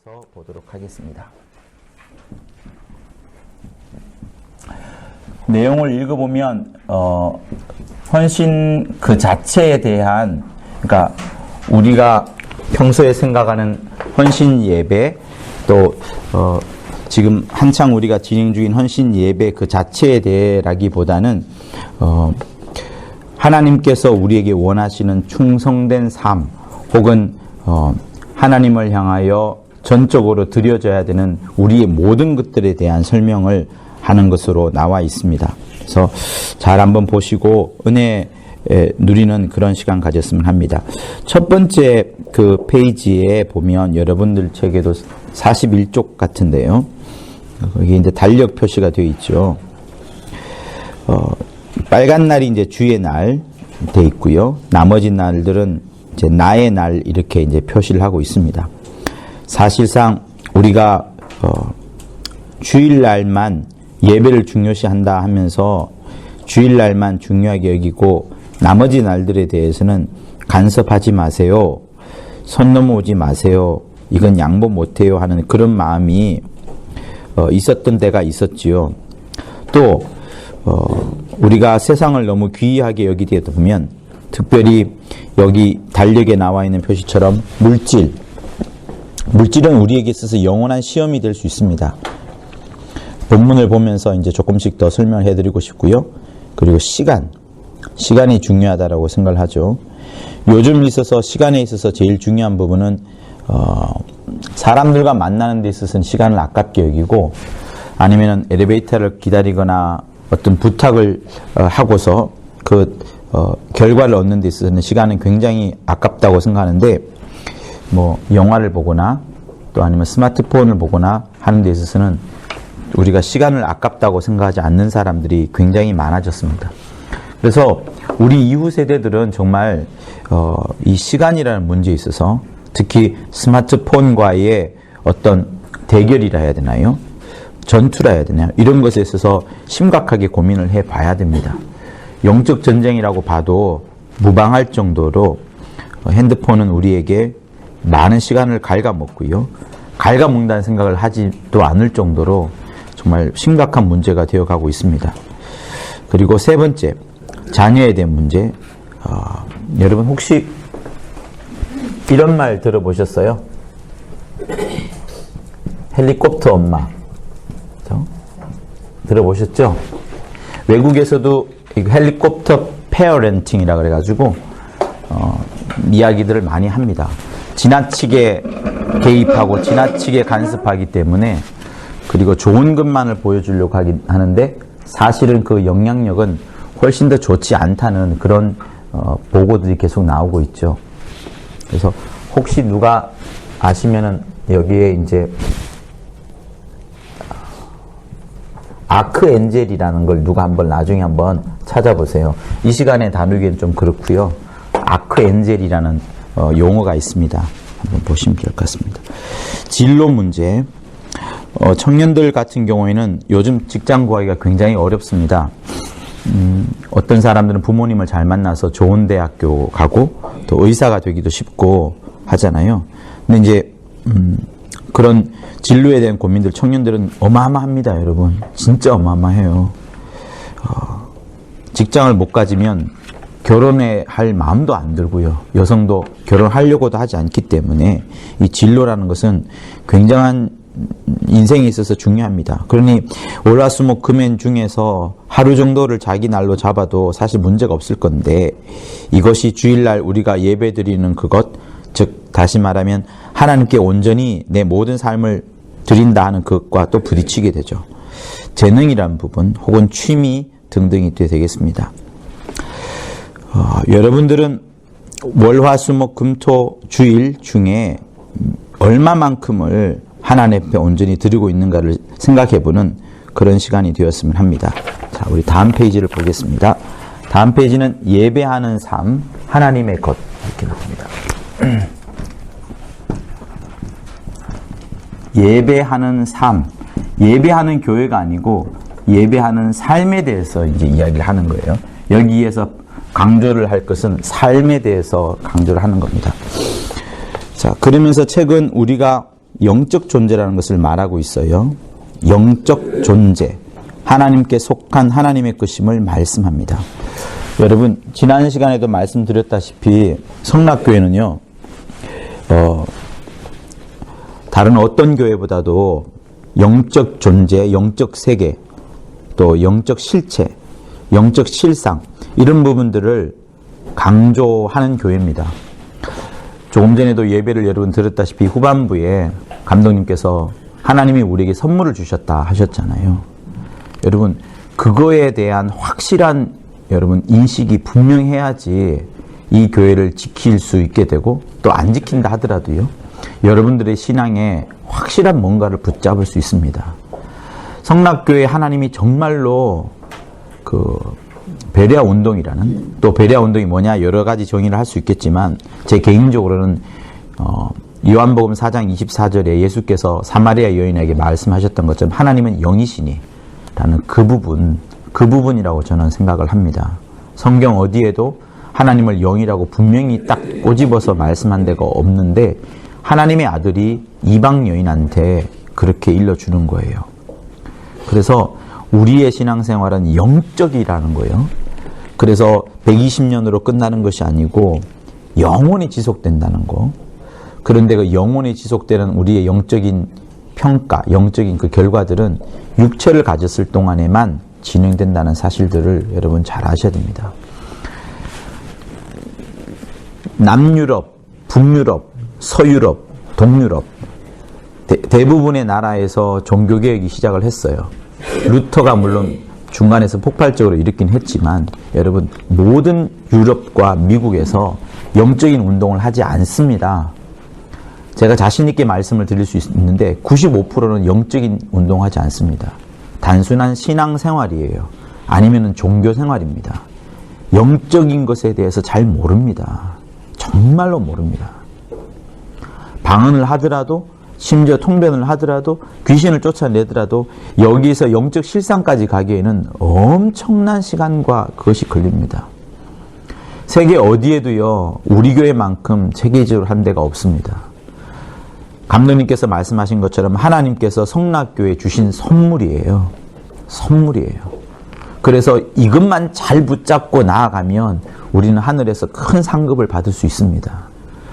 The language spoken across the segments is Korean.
대해서 보도록 하겠습니다. 내용을 읽어보면 헌신 그 자체에 대한, 그러니까 우리가 평소에 생각하는 헌신 예배, 또 지금 한창 우리가 진행 중인 헌신 예배 그 자체에 대해라기보다는 하나님께서 우리에게 원하시는 충성된 삶, 혹은 하나님을 향하여 전적으로 드려져야 되는 우리의 모든 것들에 대한 설명을 하는 것으로 나와 있습니다. 그래서 잘 한번 보시고 은혜 누리는 그런 시간 가졌으면 합니다. 첫 번째 그 페이지에 보면 여러분들 책에도 41쪽 같은데요. 거기 이제 달력 표시가 되어 있죠. 빨간 날이 이제 주의 날 돼 있고요. 나머지 날들은 이제 나의 날 이렇게 이제 표시를 하고 있습니다. 사실상 우리가 주일날만 예배를 중요시한다 하면서 주일날만 중요하게 여기고 나머지 날들에 대해서는 간섭하지 마세요. 선 넘어오지 마세요. 이건 양보 못해요 하는 그런 마음이 있었던 때가 있었지요. 또 우리가 세상을 너무 귀하게 여기다 보면 특별히 여기 달력에 나와 있는 표시처럼 물질은 우리에게 있어서 영원한 시험이 될 수 있습니다. 본문을 보면서 이제 조금씩 더 설명을 해드리고 싶고요. 그리고 시간이 중요하다라고 생각을 하죠. 요즘 있어서 시간에 있어서 제일 중요한 부분은 사람들과 만나는 데 있어서는 시간을 아깝게 여기고, 아니면은 엘리베이터를 기다리거나 어떤 부탁을 하고서 그 결과를 얻는 데 있어서는 시간은 굉장히 아깝다고 생각하는데, 뭐 영화를 보거나 또 아니면 스마트폰을 보거나 하는 데 있어서는 우리가 시간을 아깝다고 생각하지 않는 사람들이 굉장히 많아졌습니다. 그래서 우리 이후 세대들은 정말 이 시간이라는 문제에 있어서 특히 스마트폰과의 어떤 대결이라 해야 되나요? 전투라 해야 되나요? 이런 것에 있어서 심각하게 고민을 해봐야 됩니다. 영적 전쟁이라고 봐도 무방할 정도로 핸드폰은 우리에게 많은 시간을 갉아먹고요. 갉아먹는다는 생각을 하지도 않을 정도로 정말 심각한 문제가 되어가고 있습니다. 그리고 세 번째, 자녀에 대한 문제. 여러분 혹시 이런 말 들어보셨어요? 헬리콥터 엄마. 들어보셨죠? 외국에서도 헬리콥터 페어렌팅이라 그래가지고 이야기들을 많이 합니다. 지나치게 개입하고 지나치게 간섭하기 때문에, 그리고 좋은 것만을 보여주려고 하는데 사실은 그 영향력은 훨씬 더 좋지 않다는 그런 보고들이 계속 나오고 있죠. 그래서 혹시 누가 아시면은 여기에 이제 아크엔젤이라는 걸 누가 한번 나중에 한번 찾아보세요. 이 시간에 다루기엔 좀 그렇고요. 아크엔젤이라는 용어가 있습니다. 한번 보시면 될 것 같습니다. 진로 문제. 청년들 같은 경우에는 요즘 직장 구하기가 굉장히 어렵습니다. 어떤 사람들은 부모님을 잘 만나서 좋은 대학교 가고 또 의사가 되기도 쉽고 하잖아요. 근데 이제 그런 진로에 대한 고민들 청년들은 어마어마합니다, 여러분. 진짜 어마어마해요. 직장을 못 가지면 결혼에 할 마음도 안 들고요. 여성도 결혼하려고도 하지 않기 때문에 이 진로라는 것은 굉장한 인생에 있어서 중요합니다. 그러니 월화수목금엔 중에서 하루 정도를 자기 날로 잡아도 사실 문제가 없을 건데, 이것이 주일날 우리가 예배드리는 그것, 즉 다시 말하면 하나님께 온전히 내 모든 삶을 드린다 하는 그것과 또 부딪히게 되죠. 재능이라는 부분 혹은 취미 등등이 되겠습니다. 여러분들은 월화수목금토 주일 중에 얼마만큼을 하나님 앞에 온전히 드리고 있는가를 생각해보는 그런 시간이 되었으면 합니다. 자, 우리 다음 페이지를 보겠습니다. 다음 페이지는 예배하는 삶, 하나님의 것 이렇게 나옵니다. 예배하는 삶, 예배하는 교회가 아니고 예배하는 삶에 대해서 이제 이야기를 하는 거예요. 여기에서 강조를 할 것은 삶에 대해서 강조를 하는 겁니다. 자, 그러면서 책은 우리가 영적 존재라는 것을 말하고 있어요. 영적 존재. 하나님께 속한 하나님의 것임을 말씀합니다. 여러분, 지난 시간에도 말씀드렸다시피 성락교회는요, 다른 어떤 교회보다도 영적 존재, 영적 세계, 또 영적 실체, 영적 실상, 이런 부분들을 강조하는 교회입니다. 조금 전에도 예배를 여러분 들었다시피 후반부에 감독님께서 하나님이 우리에게 선물을 주셨다 하셨잖아요. 여러분, 그거에 대한 확실한 여러분 인식이 분명해야지 이 교회를 지킬 수 있게 되고, 또 안 지킨다 하더라도요, 여러분들의 신앙에 확실한 뭔가를 붙잡을 수 있습니다. 성락교회 하나님이 정말로 베레아 운동이라는, 또 베레아 운동이 뭐냐 여러 가지 정의를 할 수 있겠지만, 제 개인적으로는 요한복음 4장 24절에 예수께서 사마리아 여인에게 말씀하셨던 것처럼 하나님은 영이시니 라는 그 부분이라고 저는 생각을 합니다. 성경 어디에도 하나님을 영이라고 분명히 딱 꼬집어서 말씀한 데가 없는데, 하나님의 아들이 이방 여인한테 그렇게 일러주는 거예요. 그래서 우리의 신앙생활은 영적이라는 거예요. 그래서 120년으로 끝나는 것이 아니고 영원히 지속된다는 거. 그런데 그 영원히 지속되는 우리의 영적인 평가, 영적인 그 결과들은 육체를 가졌을 동안에만 진행된다는 사실들을 여러분 잘 아셔야 됩니다. 남유럽, 북유럽, 서유럽, 동유럽 대부분의 나라에서 종교개혁이 시작을 했어요. 루터가 물론 중간에서 폭발적으로 일으키긴 했지만, 여러분 모든 유럽과 미국에서 영적인 운동을 하지 않습니다. 제가 자신 있게 말씀을 드릴 수 있는데 95%는 영적인 운동하지 않습니다. 단순한 신앙생활이에요. 아니면 종교생활입니다. 영적인 것에 대해서 잘 모릅니다. 정말로 모릅니다. 방언을 하더라도, 심지어 통변을 하더라도, 귀신을 쫓아내더라도 여기서 영적 실상까지 가기에는 엄청난 시간과 그것이 걸립니다. 세계 어디에도요, 우리 교회만큼 체계적으로 한 데가 없습니다. 감독님께서 말씀하신 것처럼 하나님께서 성락교회에 주신 선물이에요. 선물이에요. 그래서 이것만 잘 붙잡고 나아가면 우리는 하늘에서 큰 상급을 받을 수 있습니다.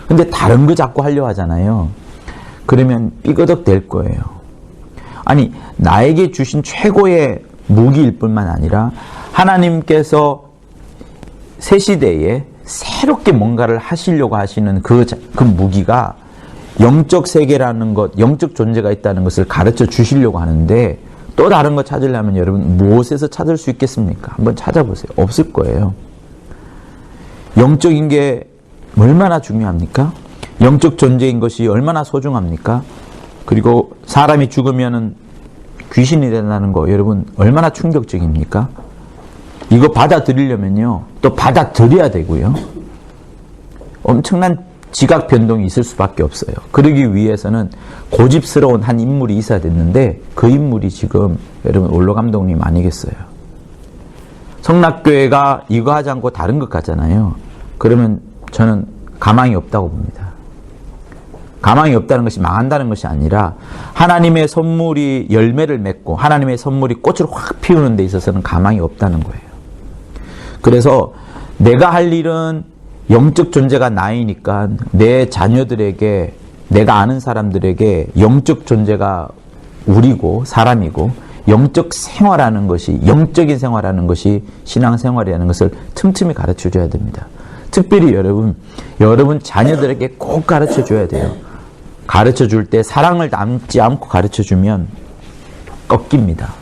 근데 다른 거 자꾸 하려고 하잖아요. 그러면 삐거덕 될 거예요. 아니, 나에게 주신 최고의 무기일 뿐만 아니라 하나님께서 새 시대에 새롭게 뭔가를 하시려고 하시는 그 무기가 영적 세계라는 것, 영적 존재가 있다는 것을 가르쳐 주시려고 하는데, 또 다른 거 찾으려면 여러분 무엇에서 찾을 수 있겠습니까? 한번 찾아보세요. 없을 거예요. 영적인 게 얼마나 중요합니까? 영적 존재인 것이 얼마나 소중합니까? 그리고 사람이 죽으면은 귀신이 된다는 거 여러분 얼마나 충격적입니까? 이거 받아들이려면요, 또 받아들여야 되고요. 엄청난 지각 변동이 있을 수밖에 없어요. 그러기 위해서는 고집스러운 한 인물이 있어야 됐는데, 그 인물이 지금 여러분 올로 감독님 아니겠어요? 성락교회가 이거 하지 않고 다른 것 같잖아요. 그러면 저는 가망이 없다고 봅니다. 가망이 없다는 것이 망한다는 것이 아니라, 하나님의 선물이 열매를 맺고 하나님의 선물이 꽃을 확 피우는 데 있어서는 가망이 없다는 거예요. 그래서 내가 할 일은 영적 존재가 나이니까 내 자녀들에게, 내가 아는 사람들에게 영적 존재가 우리고 사람이고, 영적 생활하는 것이, 영적인 생활하는 것이 신앙생활이라는 것을 틈틈이 가르쳐 줘야 됩니다. 특별히 여러분 자녀들에게 꼭 가르쳐 줘야 돼요. 가르쳐 줄 때 사랑을 남지 않고 가르쳐 주면 꺾입니다.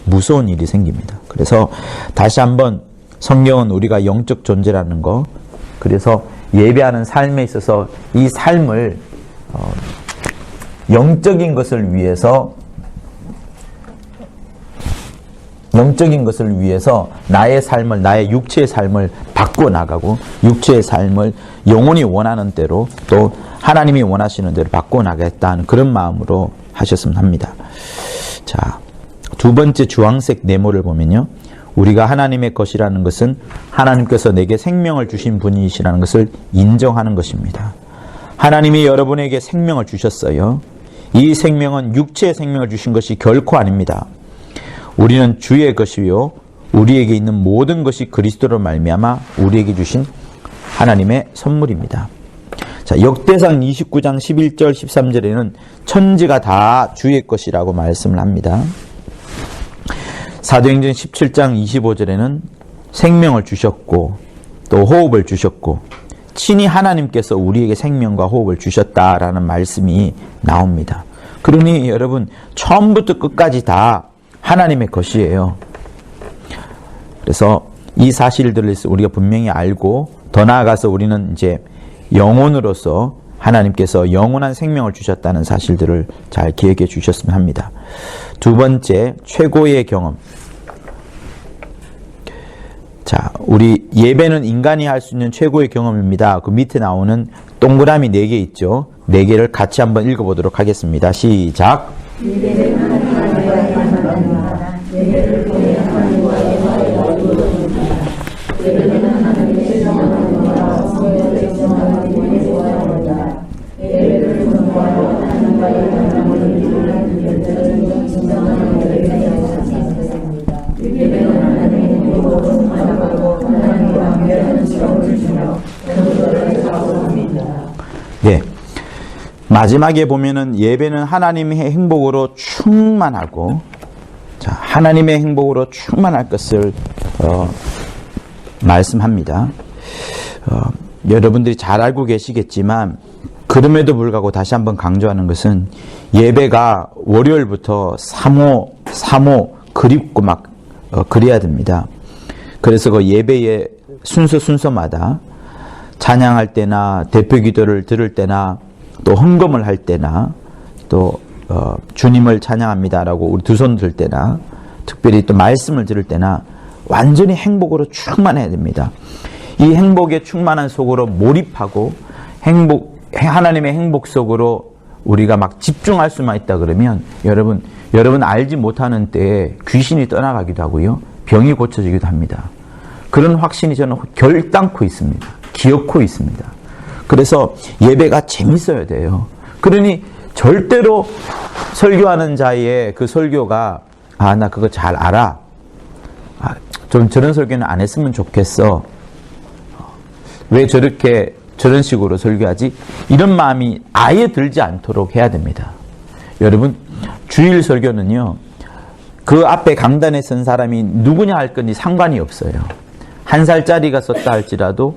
무서운 일이 생깁니다. 그래서 다시 한번 성경은 우리가 영적 존재라는 거, 그래서 예배하는 삶에 있어서 이 삶을 영적인 것을 위해서 나의 삶을, 나의 육체의 삶을 바꾸어 나가고, 육체의 삶을 영혼이 원하는 대로, 또 하나님이 원하시는 대로 바꾸어 나가겠다는 그런 마음으로 하셨으면 합니다. 자, 두 번째 주황색 네모를 보면요, 우리가 하나님의 것이라는 것은 하나님께서 내게 생명을 주신 분이시라는 것을 인정하는 것입니다. 하나님이 여러분에게 생명을 주셨어요. 이 생명은 육체의 생명을 주신 것이 결코 아닙니다. 우리는 주의 것이요 우리에게 있는 모든 것이 그리스도로 말미암아 우리에게 주신 하나님의 선물입니다. 자, 역대상 29장 11절 13절에는 천지가 다 주의 것이라고 말씀을 합니다. 사도행전 17장 25절에는 생명을 주셨고 또 호흡을 주셨고 친히 하나님께서 우리에게 생명과 호흡을 주셨다라는 말씀이 나옵니다. 그러니 여러분 처음부터 끝까지 다 하나님의 것이에요. 그래서 이 사실들을 우리가 분명히 알고 더 나아가서 우리는 이제 영혼으로서 하나님께서 영원한 생명을 주셨다는 사실들을 잘 기억해 주셨으면 합니다. 두 번째, 최고의 경험. 자, 우리 예배는 인간이 할 수 있는 최고의 경험입니다. 그 밑에 나오는 동그라미 4개 있죠. 4개를 같이 한번 읽어보도록 하겠습니다. 시작. 네. 마지막에 보면은 예배는 하나님의 행복으로 충만하고, 자, 하나님의 행복으로 충만할 것을 말씀합니다. 여러분들이 잘 알고 계시겠지만 그럼에도 불구하고 다시 한번 강조하는 것은 예배가 월요일부터 사모 그립고 막 그래야 됩니다. 그래서 그 예배의 순서마다 찬양할 때나 대표 기도를 들을 때나 또 헌금을 할 때나 또 주님을 찬양합니다라고 우리 두 손 들 때나 특별히 또 말씀을 들을 때나 완전히 행복으로 충만해야 됩니다. 이 행복에 충만한 속으로 몰입하고 하나님의 행복 속으로 우리가 막 집중할 수만 있다 그러면 여러분 알지 못하는 때에 귀신이 떠나가기도 하고요. 병이 고쳐지기도 합니다. 그런 확신이 저는 결단코 있습니다. 기억코 있습니다. 그래서 예배가 재밌어야 돼요. 그러니 절대로 설교하는 자의 그 설교가 나 그거 잘 알아. 좀 저런 설교는 안 했으면 좋겠어. 왜 저런 식으로 설교하지? 이런 마음이 아예 들지 않도록 해야 됩니다. 여러분, 주일 설교는요, 그 앞에 강단에 선 사람이 누구냐 할 건지 상관이 없어요. 1살짜리가 썼다 할지라도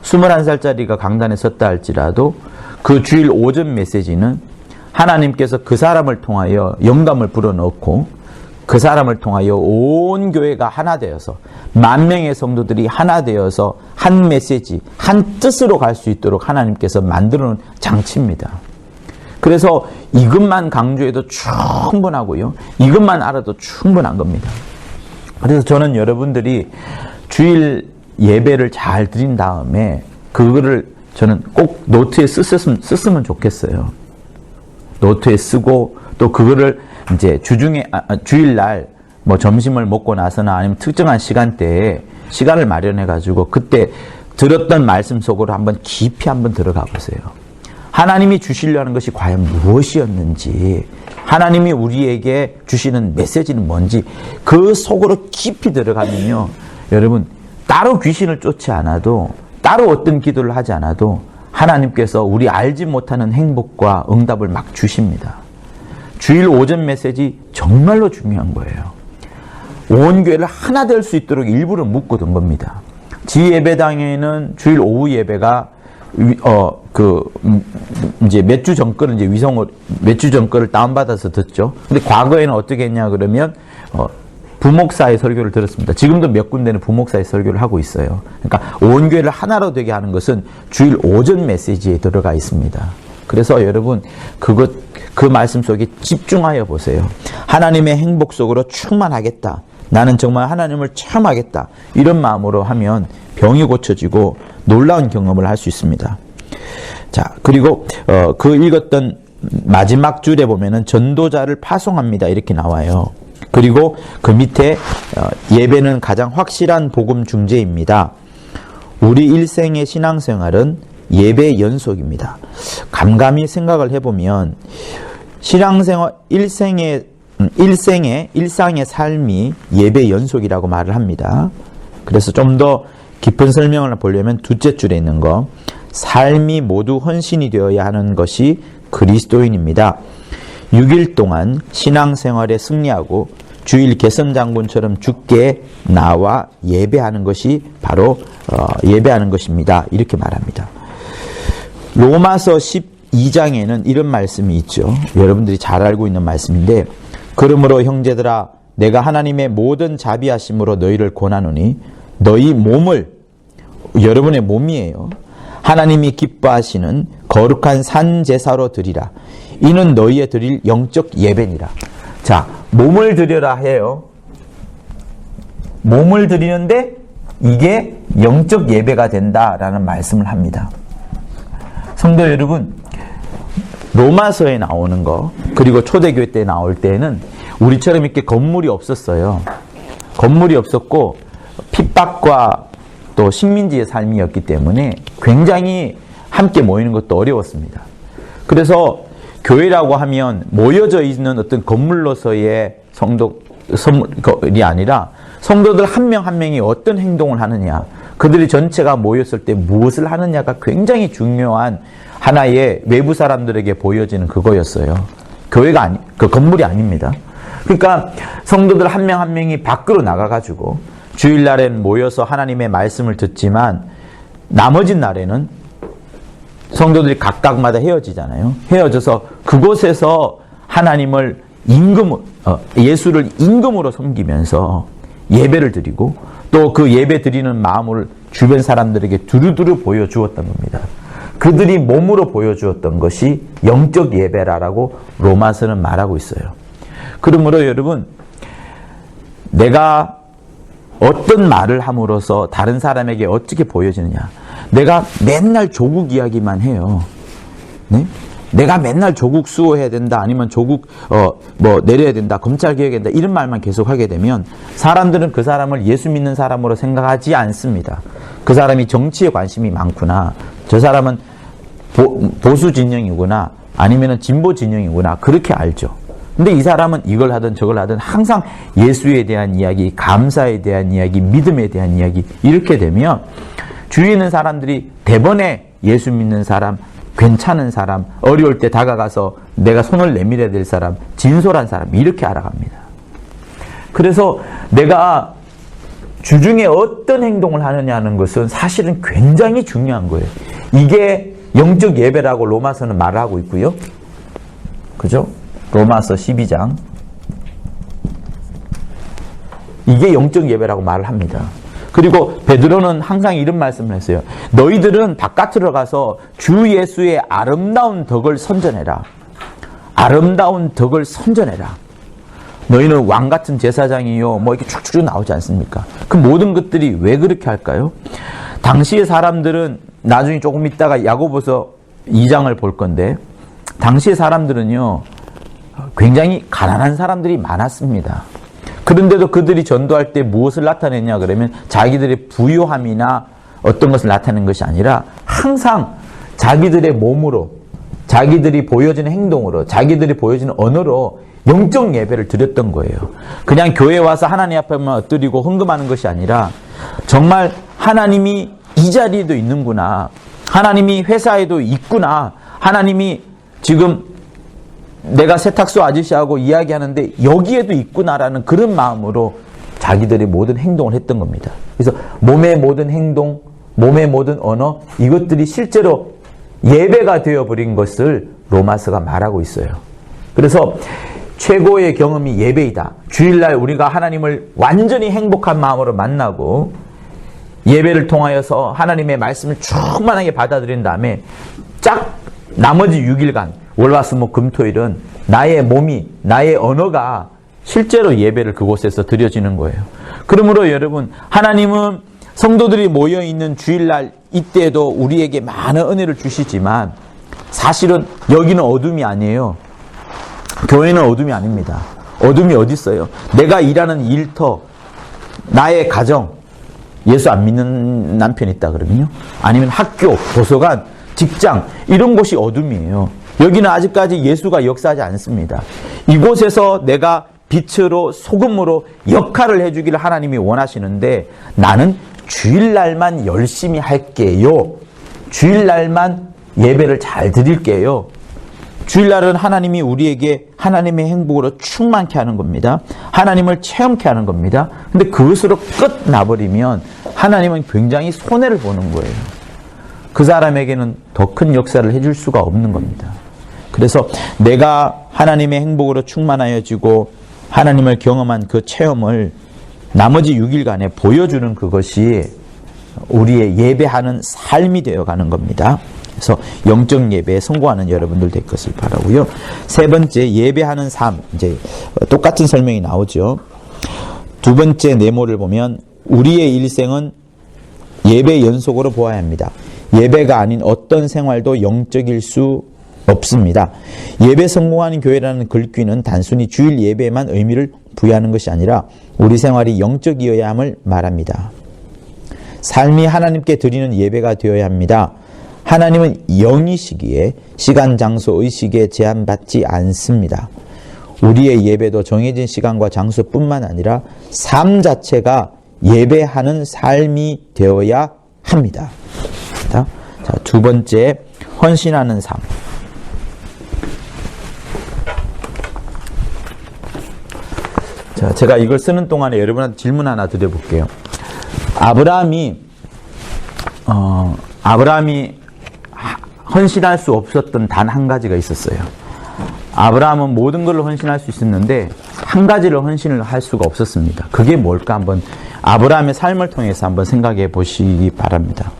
21살짜리가 강단에 섰다 할지라도 그 주일 오전 메시지는 하나님께서 그 사람을 통하여 영감을 불어넣고 그 사람을 통하여 온 교회가 하나 되어서 10,000명의 성도들이 하나 되어서 한 메시지, 한 뜻으로 갈 수 있도록 하나님께서 만들어 놓은 장치입니다. 그래서 이것만 강조해도 충분하고요. 이것만 알아도 충분한 겁니다. 그래서 저는 여러분들이 주일 예배를 잘 드린 다음에 그거를 저는 꼭 노트에 썼으면 좋겠어요. 노트에 쓰고 또 그거를 이제 주일날 뭐 점심을 먹고 나서나 아니면 특정한 시간대에 시간을 마련해 가지고 그때 들었던 말씀 속으로 한번 깊이 한번 들어가 보세요. 하나님이 주시려는 것이 과연 무엇이었는지, 하나님이 우리에게 주시는 메시지는 뭔지 그 속으로 깊이 들어가면요, 여러분 따로 귀신을 쫓지 않아도 따로 어떤 기도를 하지 않아도 하나님께서 우리 알지 못하는 행복과 응답을 막 주십니다. 주일 오전 메시지 정말로 중요한 거예요. 온 교회를 하나 될 수 있도록 일부러 묶어둔 겁니다. 지예배당에는 주일 오후 예배가 이제 몇 주 전 거를 이제 몇 주 전 거를 다운받아서 듣죠. 근데 과거에는 어떻게 했냐 그러면 부목사의 설교를 들었습니다. 지금도 몇 군데는 부목사의 설교를 하고 있어요. 그러니까 온 교회를 하나로 되게 하는 것은 주일 오전 메시지에 들어가 있습니다. 그래서 여러분 그 말씀 속에 집중하여 보세요. 하나님의 행복 속으로 충만하겠다. 나는 정말 하나님을 체험하겠다. 이런 마음으로 하면 병이 고쳐지고 놀라운 경험을 할 수 있습니다. 자, 그리고 그 읽었던 마지막 줄에 보면은 전도자를 파송합니다. 이렇게 나와요. 그리고 그 밑에 예배는 가장 확실한 복음 중재입니다. 우리 일생의 신앙생활은 예배 연속입니다. 감감히 생각을 해보면 신앙생활 일상의 삶이 예배 연속이라고 말을 합니다. 그래서 좀 더 깊은 설명을 보려면 둘째 줄에 있는 거, 삶이 모두 헌신이 되어야 하는 것이 그리스도인입니다. 6일 동안 신앙생활에 승리하고 주일 개성장군처럼 주께 나와 예배하는 것이 바로 예배하는 것입니다. 이렇게 말합니다. 로마서 12장에는 이런 말씀이 있죠. 여러분들이 잘 알고 있는 말씀인데, 그러므로 형제들아 내가 하나님의 모든 자비하심으로 너희를 권하노니 너희 몸을, 여러분의 몸이에요, 하나님이 기뻐하시는 거룩한 산제사로 드리라. 이는 너희의 드릴 영적 예배니라. 자, 몸을 드려라 해요. 몸을 드리는데 이게 영적 예배가 된다라는 말씀을 합니다. 성도 여러분, 로마서에 나오는 거, 그리고 초대교회 때 나올 때는 우리처럼 이렇게 건물이 없었어요. 건물이 없었고 핍박과 또 식민지의 삶이었기 때문에 굉장히 함께 모이는 것도 어려웠습니다. 그래서 교회라고 하면 모여져 있는 어떤 건물로서의 성도들이 아니라 성도들 한 명 한 명이 어떤 행동을 하느냐, 그들이 전체가 모였을 때 무엇을 하느냐가 굉장히 중요한 하나의 외부 사람들에게 보여지는 그거였어요. 교회가 그 건물이 아닙니다. 그러니까 성도들 한 명 한 명이 밖으로 나가가지고 주일날엔 모여서 하나님의 말씀을 듣지만 나머지 날에는 성도들이 각각마다 헤어지잖아요. 헤어져서 그곳에서 하나님을 예수를 임금으로 섬기면서 예배를 드리고 또 그 예배 드리는 마음을 주변 사람들에게 두루두루 보여주었던 겁니다. 그들이 몸으로 보여주었던 것이 영적 예배라고 로마서는 말하고 있어요. 그러므로 여러분, 내가 어떤 말을 함으로써 다른 사람에게 어떻게 보여지느냐. 내가 맨날 조국 이야기만 해요. 네? 내가 맨날 조국 수호해야 된다, 아니면 조국 내려야 된다, 검찰 개혁해야 된다, 이런 말만 계속 하게 되면 사람들은 그 사람을 예수 믿는 사람으로 생각하지 않습니다. 그 사람이 정치에 관심이 많구나, 저 사람은 보수 진영이구나, 아니면 진보 진영이구나, 그렇게 알죠. 근데 이 사람은 이걸 하든 저걸 하든 항상 예수에 대한 이야기, 감사에 대한 이야기, 믿음에 대한 이야기, 이렇게 되면 주위에 있는 사람들이 대번에 예수 믿는 사람, 괜찮은 사람, 어려울 때 다가가서 내가 손을 내밀어야 될 사람, 진솔한 사람, 이렇게 알아갑니다. 그래서 내가 주중에 어떤 행동을 하느냐는 것은 사실은 굉장히 중요한 거예요. 이게 영적 예배라고 로마서는 말을 하고 있고요. 그죠? 로마서 12장. 이게 영적 예배라고 말을 합니다. 그리고 베드로는 항상 이런 말씀을 했어요. 너희들은 바깥으로 가서 주 예수의 아름다운 덕을 선전해라. 아름다운 덕을 선전해라. 너희는 왕 같은 제사장이요, 이렇게 쭉쭉 나오지 않습니까? 그 모든 것들이 왜 그렇게 할까요? 당시의 사람들은, 나중에 조금 있다가 야고보서 2장을 볼 건데, 당시의 사람들은요 굉장히 가난한 사람들이 많았습니다. 그런데도 그들이 전도할 때 무엇을 나타냈냐 그러면 자기들의 부유함이나 어떤 것을 나타내는 것이 아니라 항상 자기들의 몸으로, 자기들이 보여지는 행동으로, 자기들이 보여지는 언어로 영적 예배를 드렸던 거예요. 그냥 교회에 와서 하나님 앞에만 엎드리고 헌금하는 것이 아니라 정말 하나님이 이 자리에도 있는구나, 하나님이 회사에도 있구나, 하나님이 지금 내가 세탁소 아저씨하고 이야기하는데 여기에도 있구나라는 그런 마음으로 자기들의 모든 행동을 했던 겁니다. 그래서 몸의 모든 행동, 몸의 모든 언어, 이것들이 실제로 예배가 되어버린 것을 로마서가 말하고 있어요. 그래서 최고의 경험이 예배이다. 주일날 우리가 하나님을 완전히 행복한 마음으로 만나고 예배를 통하여서 하나님의 말씀을 충만하게 받아들인 다음에 나머지 6일간 월화수목금토일은 나의 몸이, 나의 언어가 실제로 예배를 그곳에서 드려지는 거예요. 그러므로 여러분, 하나님은 성도들이 모여있는 주일날 이때에도 우리에게 많은 은혜를 주시지만 사실은 여기는 어둠이 아니에요. 교회는 어둠이 아닙니다. 어둠이 어디 있어요? 내가 일하는 일터, 나의 가정, 예수 안 믿는 남편이 있다 그러면요, 아니면 학교, 도서관, 직장, 이런 곳이 어둠이에요. 여기는 아직까지 예수가 역사하지 않습니다. 이곳에서 내가 빛으로 소금으로 역할을 해주기를 하나님이 원하시는데 나는 주일날만 열심히 할게요. 주일날만 예배를 잘 드릴게요. 주일날은 하나님이 우리에게 하나님의 행복으로 충만케 하는 겁니다. 하나님을 체험케 하는 겁니다. 근데 그것으로 끝나버리면 하나님은 굉장히 손해를 보는 거예요. 그 사람에게는 더 큰 역사를 해줄 수가 없는 겁니다. 그래서 내가 하나님의 행복으로 충만하여지고 하나님을 경험한 그 체험을 나머지 6일간에 보여주는 그것이 우리의 예배하는 삶이 되어가는 겁니다. 그래서 영적 예배에 성공하는 여러분들 될 것을 바라고요. 세 번째, 예배하는 삶. 이제 똑같은 설명이 나오죠. 두 번째 네모를 보면 우리의 일생은 예배 연속으로 보아야 합니다. 예배가 아닌 어떤 생활도 영적일 수 없습니다. 예배 성공하는 교회라는 글귀는 단순히 주일 예배에만 의미를 부여하는 것이 아니라 우리 생활이 영적이어야 함을 말합니다. 삶이 하나님께 드리는 예배가 되어야 합니다. 하나님은 영이시기에 시간, 장소, 의식에 제한받지 않습니다. 우리의 예배도 정해진 시간과 장소뿐만 아니라 삶 자체가 예배하는 삶이 되어야 합니다. 자, 두 번째, 헌신하는 삶. 자, 제가 이걸 쓰는 동안에 여러분한테 질문 하나 드려볼게요. 아브라함이 헌신할 수 없었던 단 한 가지가 있었어요. 아브라함은 모든 걸 헌신할 수 있었는데 한 가지를 헌신을 할 수가 없었습니다. 그게 뭘까 한번 아브라함의 삶을 통해서 한번 생각해 보시기 바랍니다.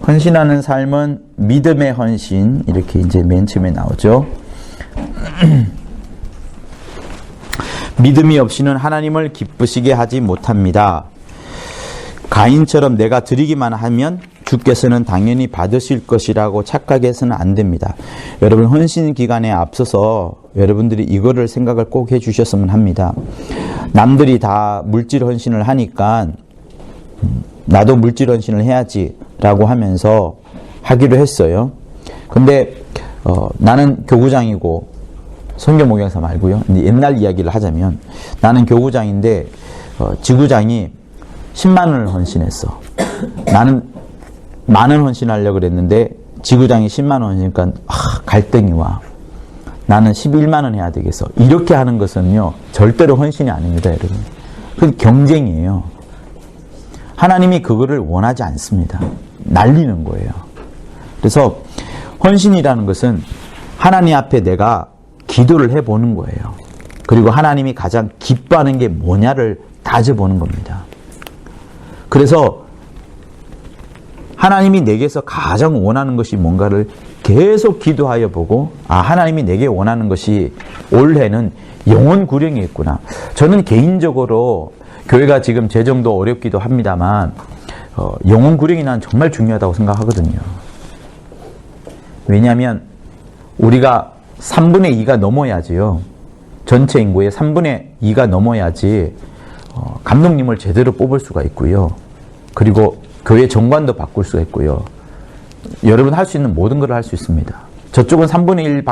헌신하는 삶은 믿음의 헌신, 이렇게 이제 맨 처음에 나오죠. 믿음이 없이는 하나님을 기쁘시게 하지 못합니다. 가인처럼 내가 드리기만 하면 주께서는 당연히 받으실 것이라고 착각해서는 안 됩니다. 여러분, 헌신 기간에 앞서서 여러분들이 이거를 생각을 꼭 해주셨으면 합니다. 남들이 다 물질 헌신을 하니까 나도 물질 헌신을 해야지 라고 하면서 하기로 했어요. 근데 나는 교구장이고, 선교 목양사 말고요, 옛날 이야기를 하자면 나는 교구장인데 지구장이 10만 원을 헌신했어. 나는 만원 헌신하려고 그랬는데 지구장이 10만 원 헌신하니까 갈등이 와. 나는 11만 원 해야 되겠어. 이렇게 하는 것은요 절대로 헌신이 아닙니다, 여러분. 그건 경쟁이에요. 하나님이 그거를 원하지 않습니다. 날리는 거예요. 그래서 헌신이라는 것은 하나님 앞에 내가 기도를 해보는 거예요. 그리고 하나님이 가장 기뻐하는 게 뭐냐를 따져보는 겁니다. 그래서 하나님이 내게서 가장 원하는 것이 뭔가를 계속 기도하여 보고, 하나님이 내게 원하는 것이 올해는 영혼 구령이 있구나. 저는 개인적으로 교회가 지금 재정도 어렵기도 합니다만 영혼 구령이 난 정말 중요하다고 생각하거든요. 왜냐하면 우리가 3분의 2가 넘어야지요. 전체 인구의 3분의 2가 넘어야지 감독님을 제대로 뽑을 수가 있고요. 그리고 교회 정관도 바꿀 수가 있고요. 여러분 할 수 있는 모든 걸 할 수 있습니다. 저쪽은 3분의 1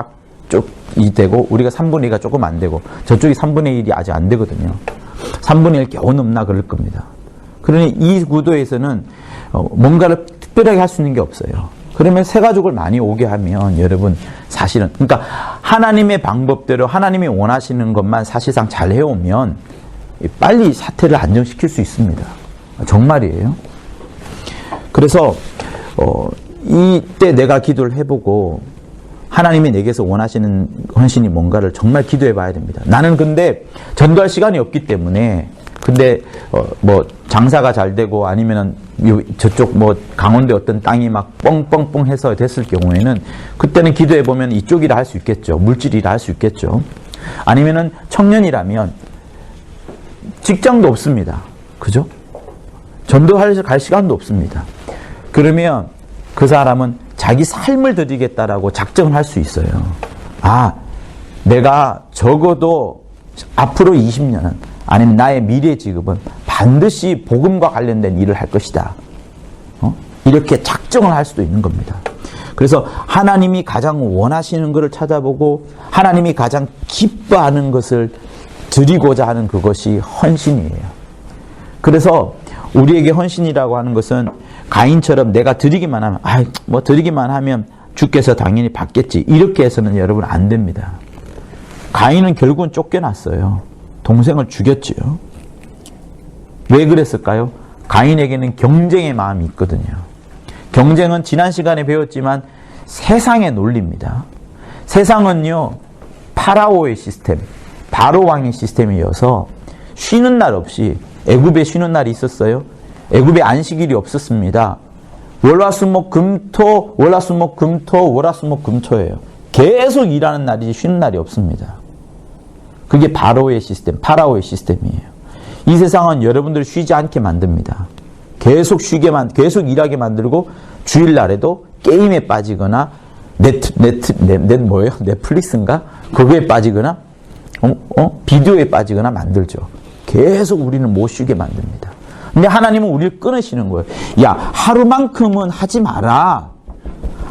쪽이 되고 우리가 3분의 2가 조금 안 되고 저쪽이 3분의 1이 아직 안 되거든요. 3분의 1 겨우 넘나 그럴 겁니다. 그러니 이 구도에서는 뭔가를 특별하게 할 수 있는 게 없어요. 그러면 새 가족을 많이 오게 하면 여러분 사실은, 그러니까 하나님의 방법대로 하나님이 원하시는 것만 사실상 잘 해오면 빨리 사태를 안정시킬 수 있습니다. 정말이에요. 그래서 이때 내가 기도를 해보고 하나님이 내게서 원하시는 헌신이 뭔가를 정말 기도해 봐야 됩니다. 나는 근데 전도할 시간이 없기 때문에, 근데 뭐 장사가 잘 되고 아니면은 저쪽 뭐 강원도 어떤 땅이 막 뻥뻥뻥 해서 됐을 경우에는 그때는 기도해 보면 이쪽이라 할 수 있겠죠. 물질이라 할 수 있겠죠. 아니면은 청년이라면 직장도 없습니다. 그죠? 전도할 갈 시간도 없습니다. 그러면 그 사람은 자기 삶을 드리겠다라고 작정을 할 수 있어요. 아, 내가 적어도 앞으로 20년은 아니면 나의 미래 직업은 반드시 복음과 관련된 일을 할 것이다. 이렇게 작정을 할 수도 있는 겁니다. 그래서 하나님이 가장 원하시는 것을 찾아보고 하나님이 가장 기뻐하는 것을 드리고자 하는 그것이 헌신이에요. 그래서 우리에게 헌신이라고 하는 것은 가인처럼 내가 드리기만 하면 뭐 드리기만 하면 주께서 당연히 받겠지 이렇게 해서는 여러분 안 됩니다. 가인은 결국은 쫓겨났어요. 동생을 죽였지요. 왜 그랬을까요? 가인에게는 경쟁의 마음이 있거든요. 경쟁은 지난 시간에 배웠지만 세상의 논리입니다. 세상은요, 파라오의 시스템, 바로 왕의 시스템이어서 쉬는 날 없이, 애굽에 쉬는 날이 있었어요? 애굽에 안식일이 없었습니다. 월화수목금토, 월화수목금토, 월화수목금토예요. 계속 일하는 날이지 쉬는 날이 없습니다. 그게 바로의 시스템, 파라오의 시스템이에요. 이 세상은 여러분들 쉬지 않게 만듭니다. 계속 계속 일하게 만들고 주일날에도 게임에 빠지거나 넷플릭스인가? 그거에 빠지거나 비디오에 빠지거나 만들죠. 계속 우리는 못 쉬게 만듭니다. 근데 하나님은 우리를 끊으시는 거예요. 야, 하루만큼은 하지 마라.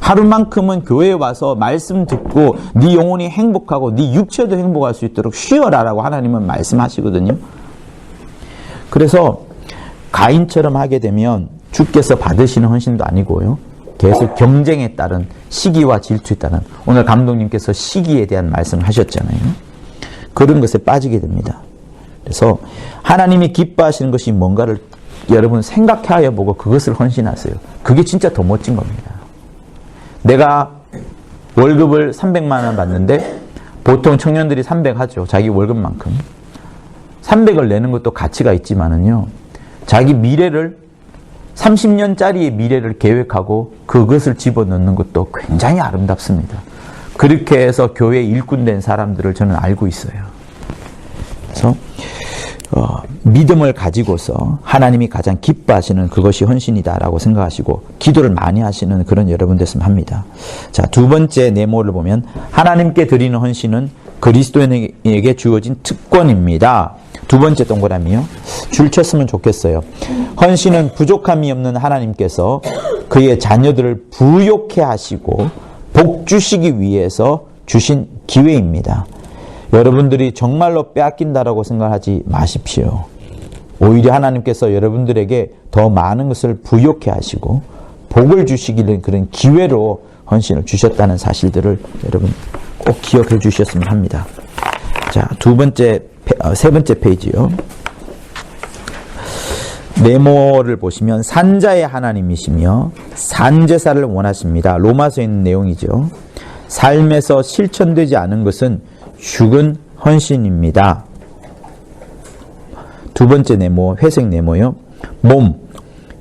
하루만큼은 교회에 와서 말씀 듣고 네 영혼이 행복하고 네 육체도 행복할 수 있도록 쉬어라라고 하나님은 말씀하시거든요. 그래서 가인처럼 하게 되면 주께서 받으시는 헌신도 아니고요. 계속 경쟁에 따른 시기와 질투에 따른 오늘 감독님께서 시기에 대한 말씀을 하셨잖아요. 그런 것에 빠지게 됩니다. 그래서 하나님이 기뻐하시는 것이 뭔가를 여러분 생각하여 보고 그것을 헌신하세요. 그게 진짜 더 멋진 겁니다. 내가 월급을 300만 원 받는데 보통 청년들이 300 하죠. 자기 월급만큼. 300을 내는 것도 가치가 있지만은요. 자기 미래를 30년짜리의 미래를 계획하고 그것을 집어넣는 것도 굉장히 아름답습니다. 그렇게 해서 교회 일꾼 된 사람들을 저는 알고 있어요. 그래서 믿음을 가지고서 하나님이 가장 기뻐하시는 그것이 헌신이다라고 생각하시고 기도를 많이 하시는 그런 여러분 됐으면 합니다. 자, 두 번째 네모를 보면 하나님께 드리는 헌신은 그리스도인에게 주어진 특권입니다. 두 번째 동그라미요. 줄 쳤으면 좋겠어요. 헌신은 부족함이 없는 하나님께서 그의 자녀들을 부욕해 하시고 복 주시기 위해서 주신 기회입니다. 여러분들이 정말로 빼앗긴다라고 생각하지 마십시오. 오히려 하나님께서 여러분들에게 더 많은 것을 부욕해 하시고 복을 주시기를 그런 기회로 헌신을 주셨다는 사실들을 여러분 꼭 기억해 주셨으면 합니다. 자, 세 번째 페이지요. 네모를 보시면 산자의 하나님이시며 산제사를 원하십니다. 로마서에 있는 내용이죠. 삶에서 실천되지 않은 것은 죽은 헌신입니다. 두 번째 네모, 회색 네모요.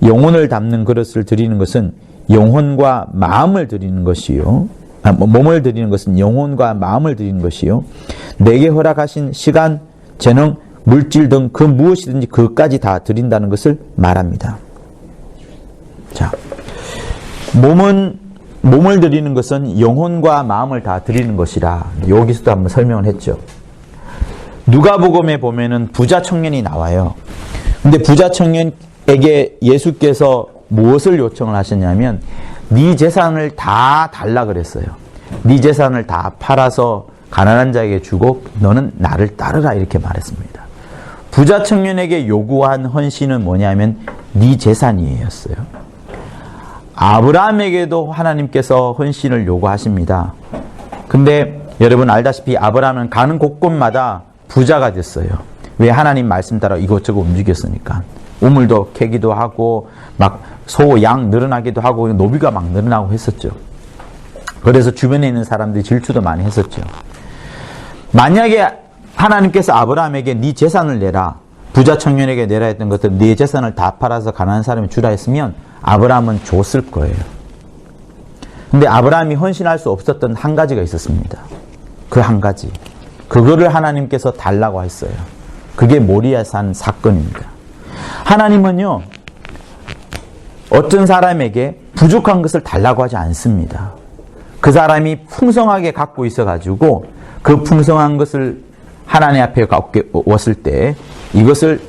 영혼을 담는 그릇을 드리는 것은 영혼과 마음을 드리는 것이요. 몸을 드리는 것은 영혼과 마음을 드리는 것이요. 내게 허락하신 시간, 재능, 물질 등 그 무엇이든지 그것까지 다 드린다는 것을 말합니다. 자, 몸을 드리는 것은 영혼과 마음을 다 드리는 것이라 여기서도 한번 설명을 했죠. 누가복음에 보면은 부자 청년이 나와요. 근데 부자 청년에게 예수께서 무엇을 요청을 하셨냐면 네 재산을 다 달라 그랬어요. 네 재산을 다 팔아서 가난한 자에게 주고 너는 나를 따르라 이렇게 말했습니다. 부자 청년에게 요구한 헌신은 뭐냐면 네 재산이었어요. 아브라함에게도 하나님께서 헌신을 요구하십니다. 근데 여러분 알다시피 아브라함은 가는 곳곳마다 부자가 됐어요. 왜? 하나님 말씀 따라 이것저것 움직였으니까. 우물도 캐기도 하고 막 소, 양 늘어나기도 하고 노비가 막 늘어나고 했었죠. 그래서 주변에 있는 사람들이 질투도 많이 했었죠. 만약에 하나님께서 아브라함에게 네 재산을 내라, 부자 청년에게 내라 했던 것들 네 재산을 다 팔아서 가난한 사람이 주라 했으면 아브라함은 줬을 거예요. 근데 아브라함이 헌신할 수 없었던 한 가지가 있었습니다. 그 한 가지. 그거를 하나님께서 달라고 했어요. 그게 모리아산 사건입니다. 하나님은요, 어떤 사람에게 부족한 것을 달라고 하지 않습니다. 그 사람이 풍성하게 갖고 있어가지고 그 풍성한 것을 하나님 앞에 갖고 왔을 때 이것을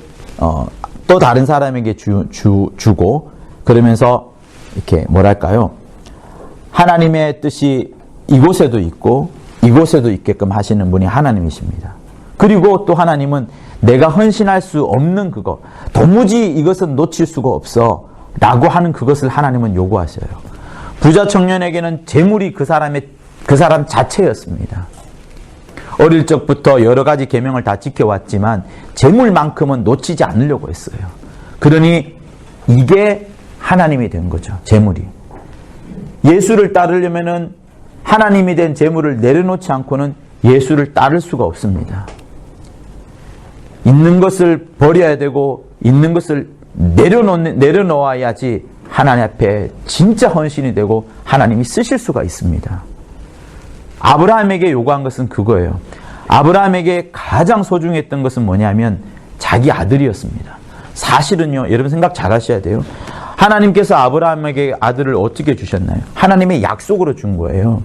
또 다른 사람에게 주고 그러면서 이렇게 뭐랄까요? 하나님의 뜻이 이곳에도 있고 이곳에도 있게끔 하시는 분이 하나님이십니다. 그리고 또 하나님은 내가 헌신할 수 없는 그거, 도무지 이것은 놓칠 수가 없어 라고 하는 그것을 하나님은 요구하셔요. 부자 청년에게는 재물이 그 사람 자체였습니다. 어릴 적부터 여러 가지 계명을 다 지켜왔지만 재물만큼은 놓치지 않으려고 했어요. 그러니 이게 하나님이 된 거죠. 재물이. 예수를 따르려면은 하나님이 된 재물을 내려놓지 않고는 예수를 따를 수가 없습니다. 있는 것을 버려야 되고 있는 것을 내려놓아야지 하나님 앞에 진짜 헌신이 되고 하나님이 쓰실 수가 있습니다. 아브라함에게 요구한 것은 그거예요. 아브라함에게 가장 소중했던 것은 뭐냐면 자기 아들이었습니다. 사실은요, 여러분 생각 잘 하셔야 돼요. 하나님께서 아브라함에게 아들을 어떻게 주셨나요? 하나님의 약속으로 준 거예요.